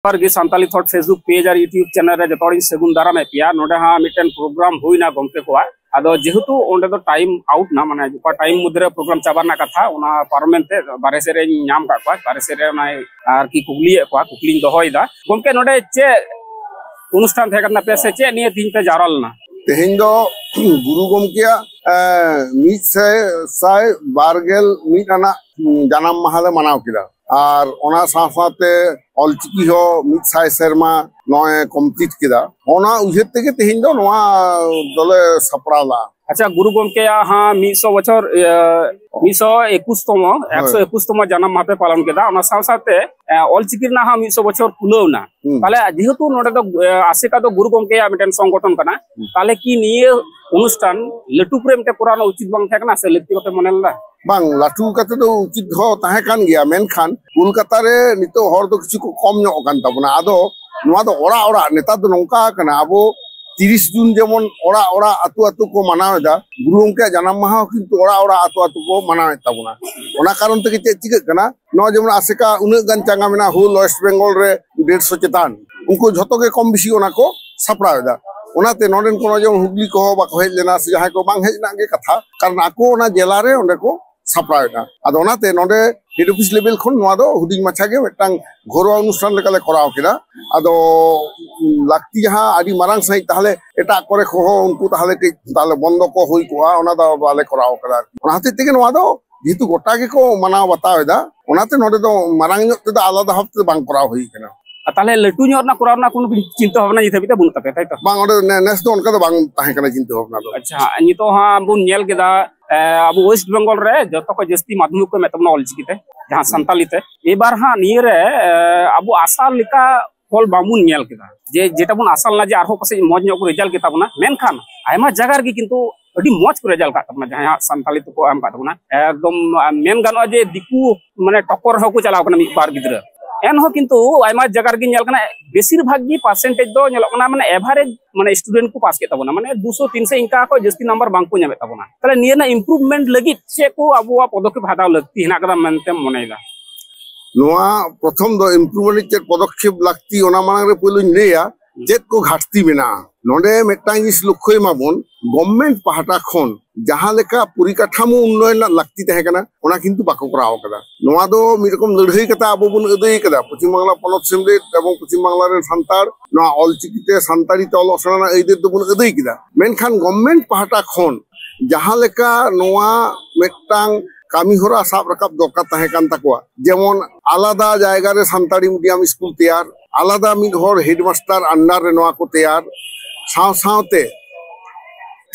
गे Santali thought Facebook page और YouTube channel रे जतोड़ी सेगुन दारा में पिया नोडे हा मिटन प्रोग्राम हुईना गमके को आदो जेहेतु ओंडे दो टाइम आउट ना माने जो टाइम मुद्रे प्रोग्राम चाबाना कथा उना पार्लामेंट ते बारे से रे नाम का बारे से रे ना आर की कुगली को कुगली दोहोइदा गमके नोडे चे अनुष्ठान थे करना पे से चे निये तीन पे जारल ना तेहिं दो गुरु गमकेया मीत साय बारगेल मीत आना जन्म माहाले मनाव किदा और ओना साथे ऑलचिकी हो मीत साय सेरमा नॉय कंप्लीट किदा ओना उजेत तेगे तेहिं दो नोआ दले सपराला। अच्छा गुरु गमके हाँ 100 बछर 121तम जन्म मापे पालन केदा ओना साथे ऑलचिकी ना हाँ 100 बछर पुलौना ताले जेहेतु नोडे दो आसेका दो गुरु गमके मिटन संगठन कना ताले की निये अनुष्ठान लटू प्रेम ते पुराना उचित बांग थाकना से लक्ति कते मनेला बांग लाटू कते दो उचित हो ताहे कान गया मेनखान कोलकाता रे नितो हर दो किछु को कम नो कान ताबना आदो नोआ दो ओरा ओरा नेता दो नोंका कना अबो 30 जून जेमन ओरा ओरा आतु आतु को मनावेदा गुरु गमके जन्म माहा किंतु ओरा ओरा आतु आतु को मनावे ताबना ओना कारण ते चे चिक कना नो जेमन आसेका उन गन चांगा मेना हुल वेस्ट बंगाल रे 150 चेतान उनको झतो के कम बेसी ओना को सपरावेदा ओनाते नोडेन कोनो जो हुगली को बाको हेज लेना से जहां को बांग हेज ना गे कथा कारण आको ओना जिला रे ओंडे को सपरावेदा आदो ओनाते नोडे हेड ऑफिस लेवल खन नोआ दो हुडिंग माछा गे मिटांग घरोआ अनुष्ठान लेकाले कराव केदा आदो लाक्ति जहां आदि मारांग सही ताहले एटा करे खो उनको ताहले के ताहले बंद को होई कोआ ओना दा बाले कराव केदा ओनाते तेगे नोआ दो जेतु गोटा के को मनाव बतावेदा ओनाते नोडे दो मारांग ᱧᱚᱜ ᱛᱮᱫᱚ आलादा हफ्ते बांग कराव होई केना ताले लटू ᱧᱚᱜ ना कराव ना कोनो चिंता भावना जिते बिते बुन तपे ताइतो बांग ओडे नेस दो उनका दो बांग ताहे कना चिंता भावना दो। अच्छा नितो हां बुन नेल केदा अब वेस्ट बंगाल रे जतो को जस्ती माध्यमिक को मेतमना ऑलचिकीते जहां संतालीते ए बार हां निये रे अब आसाल लिका फल बामुन नेल केदा जे जेटा बुन आसाल ना जे आरो पासे मज ᱧᱚᱜ को रिजल्ट केता बुना मेनखान आयमा जगह रे किंतु अडी मज को रिजल्ट का तबना जहां संताली तो को आम का तबना एकदम मेन गानो जे दिकू माने टक्कर हो को चलाव कना मी बार गिदरा एनहो किंतु आयमा जगह गे नेल कना बेसिर भाग गी परसेंटेज दो नेल कना माने एवरेज माने स्टूडेंट को पास के तबना माने 200 300 इंका को जस्ती नंबर बांग को नेमे तबना तले निये ना इंप्रूवमेंट लगी से को अबुआ पदक्षेप हटाव लगती हिना कदा मनते मनेला नोआ प्रथम दो इंप्रूवमेंट के पदक्षेप लगती ओना मांग रे पहलु लेया जेत को घाटती बिना नोडे मेटांग इस लक्ष्य माबन गवर्नमेंट पहाटा खन जहां लेका परिकाठामो उन्नयन लगती तहे कना ओना किंतु बाको कराव कदा नोआ दो मिरकम लड़ाई कता अब बुन अदय कदा पश्चिम बांगला पनत सेमलेट एवं पश्चिम बांगला रे संतार नोआ ऑलचिकीते संतारी ते ऑलसना एदे दो बुन अदय किदा मेनखान गवर्नमेंट पहाटा खन जहां लेका नोआ मेटांग कामी होरा साब रकाब दरकार तहे कान ताकोआ जेमन आलादा जायगा रे संतारी मीडियम स्कूल तैयार आलादा मिड हर हेडमास्टर अंडर रे नोआ को तैयार साव सावते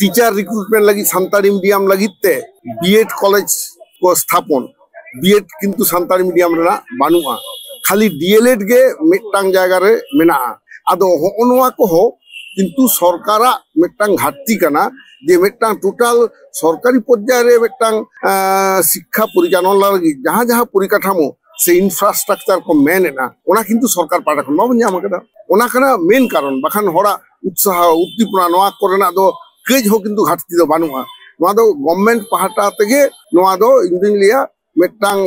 टीचर रिक्रूटमेंट लगी संतारी मीडियम लगिते बीएड कॉलेज को स्थापन बीएड किंतु संतारी मीडियम रेना बानुआ खाली डीएलएड गे मिटांग जायगा रे मेना आदो होनवा को हो किंतु सरकारा मिटांग घाटती कना जे मिटांग टोटल सरकारी पर्याय रे मिटांग शिक्षा परिचालन लगी जहां जहां परिकाठामो से इंफ्रास्ट्रक्चर को मेन ना ओना किंतु सरकार पाटा खन बाबन जाम कदा ओना कना मेन कारण बखान होड़ा उत्साह उद्दीपना नोआ कोरेना दो केज हो किंतु घाटती दो बानुआ नोआ दो गवर्नमेंट पहाटा तेगे नोआ दो इंदिन लिया मिटांग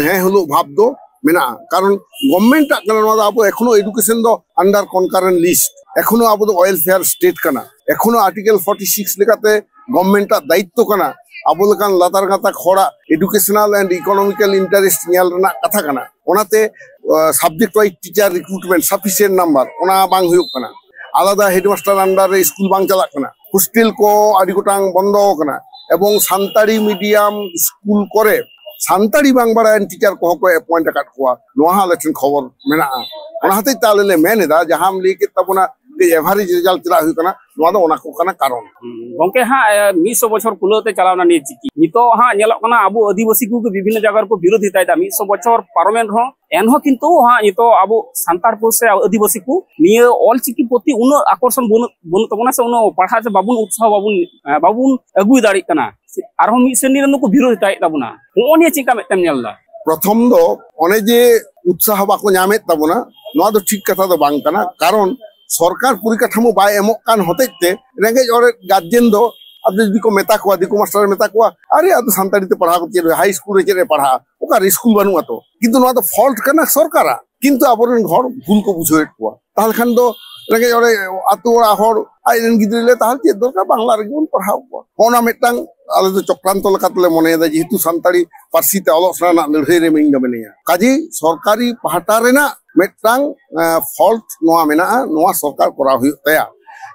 हे हलो भाव दो मेना कारण गवर्नमेंट कना नोआ दो अब एखनो एजुकेशन दो अंडर कनकरेंट लिस्ट एखनो अब दो वेलफेयर स्टेट कना एखनो आर्टिकल 46 लेकाते गवर्नमेंट दायित्व कना अब लकान लातार गाता खोड़ा एजुकेशनल एंड इकोनॉमिकल इंटरेस्ट नेल रना कथा कना ओनाते subject wise teacher recruitment sufficient number ओना बांग हुयुक कना आलादा हेडमास्टर अंडर रे स्कूल बांग चला कना हॉस्टल को आदि गोटांग बंद कना एवं संतारी मीडियम स्कूल करे संतारी बांग बड़ा टीचर को अपॉइंट काट कोआ नोहा लेठन खबर मेना ओना हते ताले मेनेदा जहां हम लेके तबना एवरेज रिजल्ट चला हुई कना नोआ दो ओना को कना कारण गंके हां 100 बछर कुलोते चलावना नि चिकी नितो हां नेलो कना अबो आदिवासी को विभिन्न जगह को विरोधी ताइदा 100 बछर पार्लियामेंट हो एनहो किंतु हां नितो अबो संतारपुर से आदिवासी को निये ऑल चिकी प्रति उन आकर्षण बन तबना से उन पढ़ा से बाबुन उत्साह बाबुन अगुई दाड़ी कना आरो मी सेनी नको विरोधी ताइ तबना ओनिया चिका मेतम नेलदा प्रथम दो ओने जे उत्साह बाको ᱧᱟᱢᱮ तबना नोआ दो ठीक कथा दो बांग कना कारण सरकार परिकाठामो बाय एमो कान होतेते रेंगे और गार्जियन दो अब दिको मेता को दिको मास्टर मेता को अरे अब संताड़ी ते पढ़ा को हाई स्कूल रे चेरे पढ़ा ओका स्कूल बनुआ तो किंतु नोआ तो फॉल्ट कना सरकारा किंतु आबोरेन घर भूल को बुझावेद कोआ ताहले खान दो रेंगे ओरे आतु ओरा हर आइरेन गिद्रे ताहले चेद दरकार बांगला रेगे बन पढ़ाव कोआ ओना मिदटां आले दो चक्रांत लेकातले मनेदा जेहेतु सानताड़ी पार्सीते अलोग सेना लड़ाई रे मिंग मेनेया काजी सरकारी पाहटा रेना मिदटां फल्ट नोआ मेना नोआ सरकार करा हुई तया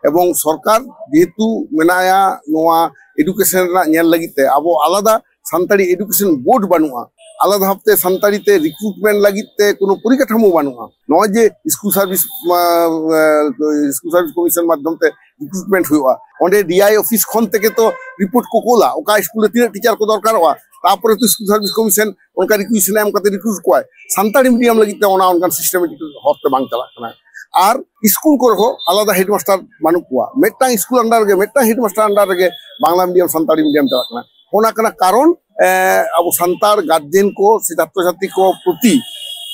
एवं सरकार जेहेतु मेनाया नोआ एडुकेशन रेना नेल लगिते आबो आलादा सानताड़ी एडुकेशन बोर्ड बानुआ आलादा भावते सानताड़ी ते रिक्रुटमेंट लगिते कोनो परिकाठामो बानुआ नय जे स्कूल सर्विस कमिशन माध्यम ते रिक्रुटमेंट हुआ ओंडे डीआई ऑफिस खन तेके तो रिपोर्ट को कोला ओका स्कूल तीन टीचर को दरकारवा तारपरे तो स्कूल सर्विस कमिशन उनका रिक्वेशन एम करते रिक्रूट कोय सानताड़ी मीडियम लगिते ओना उनका सिस्टमेटिक हरते बांग चला कना और स्कूल को रहो आलादा हेडमास्टर बानु कोआ मेटा स्कूल अंडर गे मेटा हेडमास्टर अंडर गे बांग्ला मीडियम सानताड़ी मीडियम चला कना ओना कना कारण अब संतार गार्जियन को से छात्र छात्री को प्रति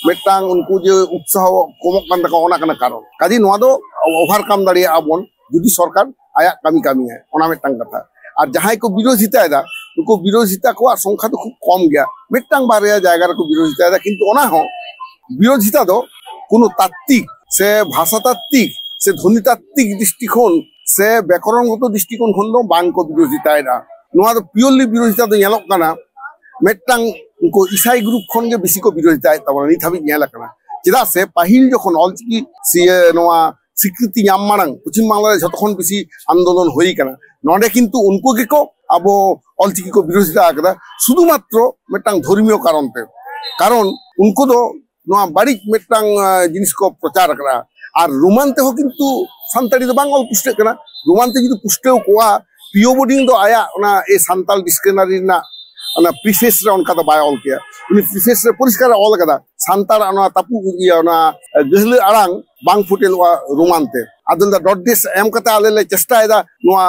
मेटांग उनको जो उत्साह कमक कान तका ओना कना कारण काजी नोआ दो ओवरकम दाड़िया आबन जुदी सरकार आया कामी है ओना मेटांग कथा और जहां को विरोधिता उनको विरोधिता को संख्या तो खूब कम गया मेटांग बारे जायगा को विरोधिता किंतु ओना हो विरोधिता दो कोनो तात्विक से भाषातात्विक से ध्वनितात्विक दृष्टिकोण से व्याकरणगत दृष्टिकोण खन दो बांग को विरोधिता नोआ दो प्योरली विरोधिता दो नेलक काना मेटांग उनको ईसाई ग्रुप खन गे बेसी को विरोधिता तबना नित हाबि नेल काना चेदा से पाहिल जखन ऑलचिकी नोआ स्वीकृति नाम मांग पश्चिम बांग्ला जतखन बेसी आंदोलन होई काना नोडे किंतु उनको गेको आबो ऑलचिकी को विरोधिता आकदा शुधुमात्र मेटांग धर्मीय कारण उनको दो नोआ बाड़ी मेटांग जिनिस को प्रचार करा और रोमानते हो किंतु सानताड़ी दो बांगल पुष्टे कना रोमानते जुदी पुष्टेव कोआ पियो बोर्डिंग दो आया ओना ए सानताल डिक्शनारी ना ओना प्रीफेस रे उनका तो बाय ऑल किया उनी प्रीफेस रे परिष्कार ऑल कदा सानताल ओना तापु इया ओना गहले आड़ांग बांग फुटेल वा रोमानते आदल दा डॉट एम कता आले ले चेष्टायदा नोआ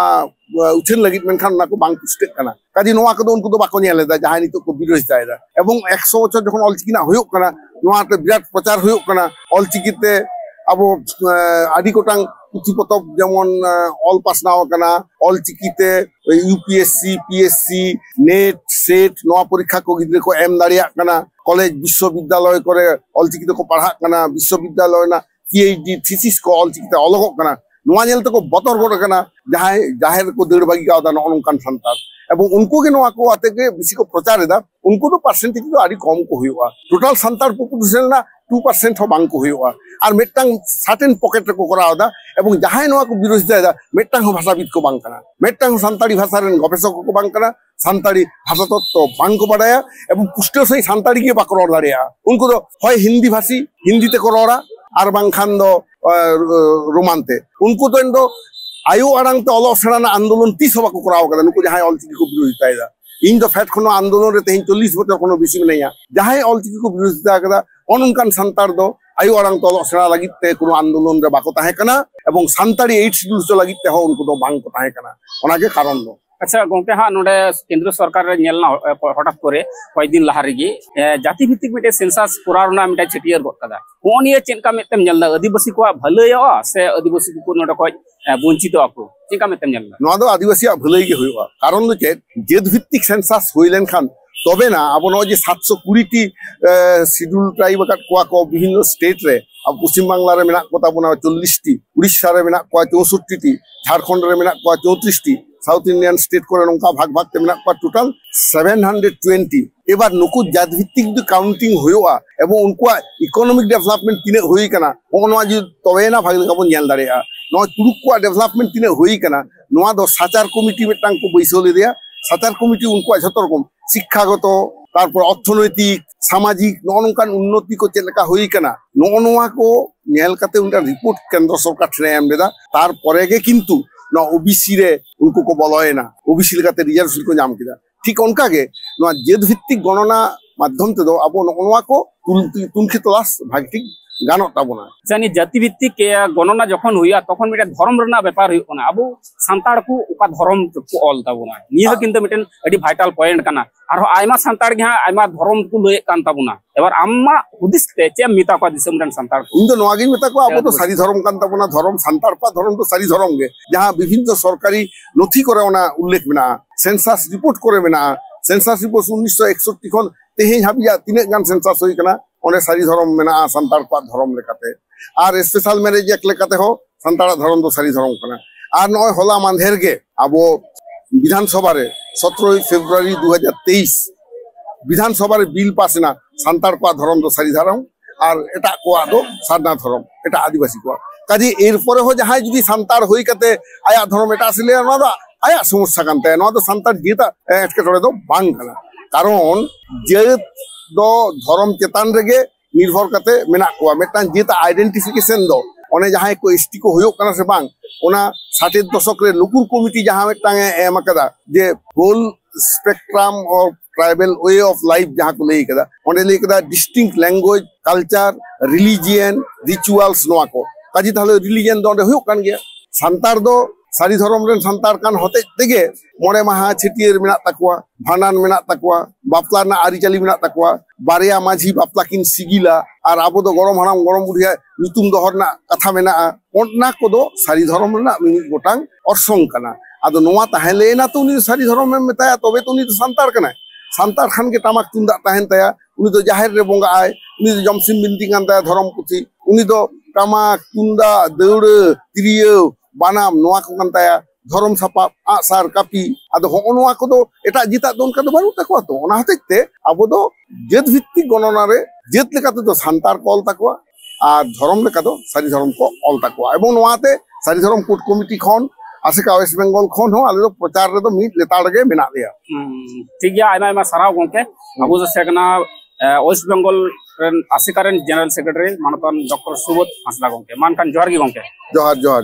उछेन लगित मेनखान ना को बांग पुष्टे कना काजी नोआ को उनको तो बाको नेलेदा जहां नितो को विरोधितायदा एवं 100 बछर जखन ऑलचिकी ना होयो कना नोआ ते बिराट प्रचार होयो कना ऑलचिकीते अब आदि गोटांग पुथि पतब जेमन ऑल पासनाव कना ऑलचिकीते यूपीएससी पीएससी नेट सेट नोआ परीक्षा को गिद्रे को एम दाड़िया कना कॉलेज विश्वविद्यालय करे ऑलचिकीते को पढ़ा कना विश्वविद्यालय ना पीएचडी थीसिस को ऑलचिकीते अलग कना नोआ नेल तो को बतर बड़ कना जहां जाहिर को देड़ बागी का नोनकान संतार एवं उनको के नोआ को आते के बेसी को प्रचार एदा उनको तो परसेंटेज तो आदि कम को हुआ टोटल संतार पॉपुलेशन ना 2% हो बांग को हुआ और मेटांग सर्टेन पॉकेट को करावदा एवं जहां नोआ को विरोधिता मेटांग भाषाविद को बांग कना मेटांग सानताड़ी भाषा रेन गवेषक को बांग कना सानताड़ी भाषा तत्व बांग को बाडाया एवं पुष्टे सही सानताड़ी के बाको रड़ दाड़िया उनको तो होय हिंदी भाषी हिंदी ते को रड़ा और बांखान दो रोमानते उनको तो एंडो आयु आड़ांग ते अलो सेना आंदोलन 30 बाको कराव कदा नुको जहां ऑलचिकी को विरोधिता इन दो फैट खनो आंदोलन रे तेहिं 40 बछर कोनो बेसी नैया जहां ऑलचिकी को विरोधिता कदा अनुकान संतार दो आयु आड़ांग तो सेना लगिते कोनो आंदोलन रे बाको ताहे कना एवं सानताड़ी 8 शेड्यूल तो लगिते हो उनको तो बांग को ताहे कना ओनागे कारण दो अच्छा गोंके हाँ नोडे केंद्र सरकार रे नेलना हठात करे कई दिन लहा रेगी जाति भित्तिक मिटे सेंसास कोरावना मिटे छटियर गद कदा कोनिए चेनका मेतेम नेलना आदिवासी को भलैया से आदिवासी को नोडे को वंचित आको चेनका मेतेम नेलना नोआ दो आदिवासी भलैय गे हुआ कारण दो चेत जेद भित्तिक सेंसास होइलेन खान तबे ना अब नो जे 720 टी शेड्यूल ट्राइब को विभिन्न स्टेट रे अब पश्चिम बांग्ला रे मेना को ताबना 40 टी उड़ीसा रे मेना को 64 टी झारखंड रे मेना को 34 टी साउथ इंडियन स्टेट को नोंका भाग भाग ते मेना को टोटल 720 एबार नुकु जात भित्तिक दु काउंटिंग होयोआ एवं उनको इकोनॉमिक डेवलपमेंट तिने होई कना ओनवा जे तबे ना भाग का बन नेल दाड़ेया नो तुरुक को डेवलपमेंट तिने होई कना नोआ दो साचार कमिटी मेटांग को बैसले दिया साचार कमिटी उनको जत रकम शिक्षागत तारपर अर्थनैतिक सामाजिक नोनकान उन्नति को चेलका होई कना नोनवा को नेल काते उनका रिपोर्ट केंद्र सरकार ठने एम देदा तार परे गे किंतु ना ओबीसी रे उनको को बोलय ना ओबीसी लेकाते रिजर्वेशन को नाम किदा ठीक उनका गे ना जेद भित्तिक गणना माध्यम ते दो अब नोनवा को तुनखि तलाश भागटिक गानो ताबना जानी जाति भित्तिक गणना जखन हुइया तखन मिटे धर्म रना व्यापार हुइ कोना अब सांताड़ को उका धर्म को ऑल ताबना निया किंतु मिटेन अडी वाइटल पॉइंट कना आरो आयमा सांताड़ गे आयमा धर्म को लय कान ताबना एबार आम्मा हुदिस ते चे मिता को दिसम रन सांताड़ इन दो नवागी मिता को अब तो सारी धर्म कान ताबना धर्म सांताड़ पा धर्म तो सारी धर्म गे जहां विभिन्न सरकारी नथि करे ओना उल्लेख मेना सेंसस रिपोर्ट करे मेना सेंसस रिपोर्ट 1961 खन तेहे हाबिया तिने गान सेंसस होई कना ओने सारी धर्म मेना संतार को धर्म लेकाते और स्पेशल मैरिज एक लेकाते हो संतारा धर्म दो सारी धर्म कना और नय होला मानधेर गे अब विधानसभा रे 17 फेब्रुआरी 2023 विधानसभा रे बिल पासना संतार को धर्म दो सारी धर्म और एटा को दो सारना धर्म एटा आदिवासी को काजे एरपरे हो जहां जुदी संतार होई कते आया धर्म एटा सिले ना दो आया समस्या कानते ना दो संतार जेता एटके दो बांग कना कारण जेत दो धर्म चेतान रेगे निर्भर करते मेना को मेटान जेता आइडेंटिफिकेशन दो ओने जहां को एसटी को होयो कना से बांग ओना 60 दशक रे लुकुर कमिटी जहां मेटांग एम कदा जे whole spectrum of tribal way of life जहां को लेई कदा ओने लेई कदा distinct language culture religion rituals नोआ को काजी ताले रिलीजियन दो होयो कान गया संतार दो सारी धर्म रेन संतार कान होते तेगे मोड़े महा छिटियर मेना तकवा भांडान मेना तकवा बापला ना आरिचाली मेना तकवा बारिया माझी बापला किन सिगिला और आबो दो गरम हराम गरम बुढ़िया नुतुम दोहरना कथा मेना ओना को दो सारी धर्म Raina मिमिद गोटांग orsong kana ado noa tahele na to uni sari धर्म में metaya tobe to uni santar kana santar khan ke tamak tunda tahen taya uni do jahir re bonga ay uni do jamsim binti kan taya धर्म puthi uni do tamak tunda deure tiriyo banam noa ko kan taya धर्म सपा आसार copy आदो होनवा को दो एटा जिता दोन का दो बानु तकवा तो ओना हतेते आबो दो जेत भित्तिक गणना रे जेत लेकाते दो संतार को ऑल तकवा आ धर्म लेका दो सारी धर्म को ऑल तकवा एवं नोआते सारी धर्म कोर्ट कमिटी खन आसेका वेस्ट बेंगल खन हो आले दो प्रचार रे दो मिट लेताड़ गे मेना दिया ठीक गया आयमा आयमा साराव गोंके आबो जो सेकना वेस्ट बेंगल रेन आसेका रेन जनरल सेक्रेटरी मानतान डॉक्टर सुबोध हांसदा गोंके मानकान जोहार गी गोंके जोहार जोहार जोहार